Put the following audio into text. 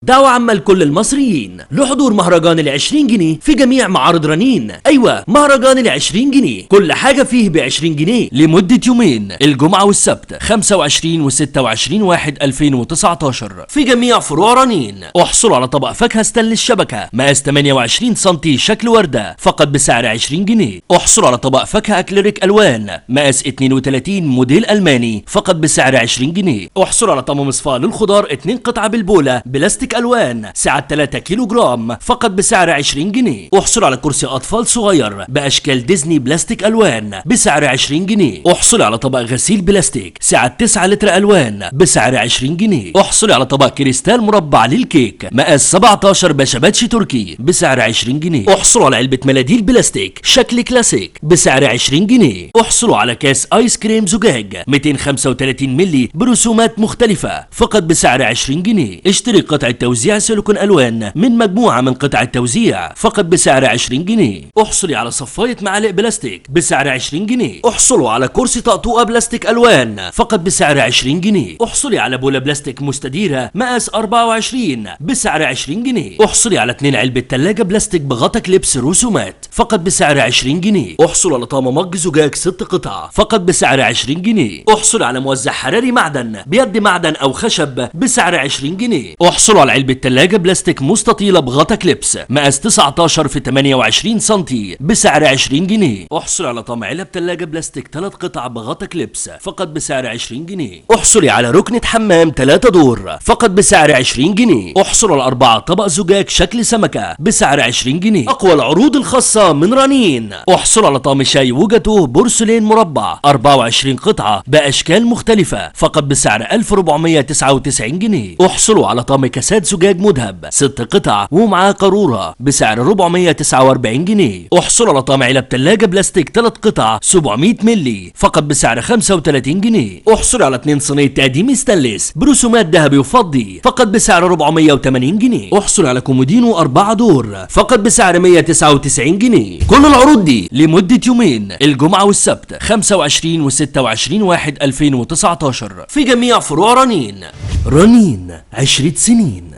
دعوة عامة لكل المصريين لحضور مهرجان ال20 جنيه في جميع معارض رنين. ايوه، مهرجان ال20 جنيه كل حاجة فيه ب20 جنيه لمدة يومين، الجمعة والسبت 25 و26/1/2019 في جميع فروع رنين. احصلوا على طبق فاكهة ستانلس شبكة مقاس 28 سم شكل وردة فقط بسعر 20 جنيه. احصلوا على طبق فاكهة اكليريك الوان مقاس 32 موديل الماني فقط بسعر 20 جنيه. احصلوا على طقم مصفاة للخضار 2 قطعة بالبولة بلاستيك الوان سعة 3 كيلو جرام فقط بسعر 20 جنيه. احصلوا على كرسي اطفال صغير باشكال ديزني بلاستيك الوان بسعر 20 جنيه. احصلوا على طبق غسيل بلاستيك سعة 9 لتر الوان بسعر 20 جنيه. احصلوا على طبق كريستال مربع للكيك مقاس 17 بشباتشي تركي بسعر 20 جنيه. احصلوا على علبة مناديل بلاستيك شكل كلاسيك بسعر 20 جنيه. احصلوا على كاس ايس كريم زجاج 235 مللي برسومات مختلفة فقط بسعر 20 جنيه. اشتري قطعة توزيع سيليكون الوان من مجموعة من قطع التوزيع فقط بسعر 20 جنيه. احصلي على صفاية معالق بلاستيك بسعر 20 جنيه. احصلوا على كرسي طقطوقة بلاستيك الوان فقط بسعر 20 جنيه. احصلي على بولة بلاستيك مستديرة مقاس 24 بسعر 20 جنيه. احصلي على 2 علبة تلاجة بلاستيك بغطا كليبس رسومات فقط بسعر 20 جنيه. احصلوا على طقم مج زجاج 6 قطع فقط بسعر 20 جنيه. احصلوا على موزع حراري معدن بيد معدن او خشب بسعر 20 جنيه. احصلوا على علبة تلاجة بلاستيك مستطيلة بغطا كليبس مقاس 19 في 28 سم بسعر 20 جنيه. احصلي على طقم علب تلاجة بلاستيك 3 قطع بغطا كليبس فقط بسعر 20 جنيه. احصلي على ركنة حمام 3 دور فقط بسعر 20 جنيه. احصلوا على 4 طبق زجاج شكل سمكة بسعر 20 جنيه. اقوى العروض الخاصة من رنين. احصلوا على طقم شاي وجاتوه بورسلين مربع 24 قطعة باشكال مختلفة فقط بسعر 1499 جنيه. احصلوا على طقم كاسات زجاج مذهب 6 قطع ومعاه قارورة بسعر 449 جنيه. احصلوا على طقم علب تلاجة بلاستيك 3 قطع 700 مللي فقط بسعر 35 جنيه. احصلوا على 2 صينية تقديم ستانلس برسومات ذهبي وفضي فقط بسعر 480 جنيه. احصلوا على كومودينو 4 دور فقط بسعر 199 جنيه. كل العروض دي لمدة يومين، الجمعة والسبت 25 و26/1/2019 في جميع فروع رنين. رنين 10 سنين.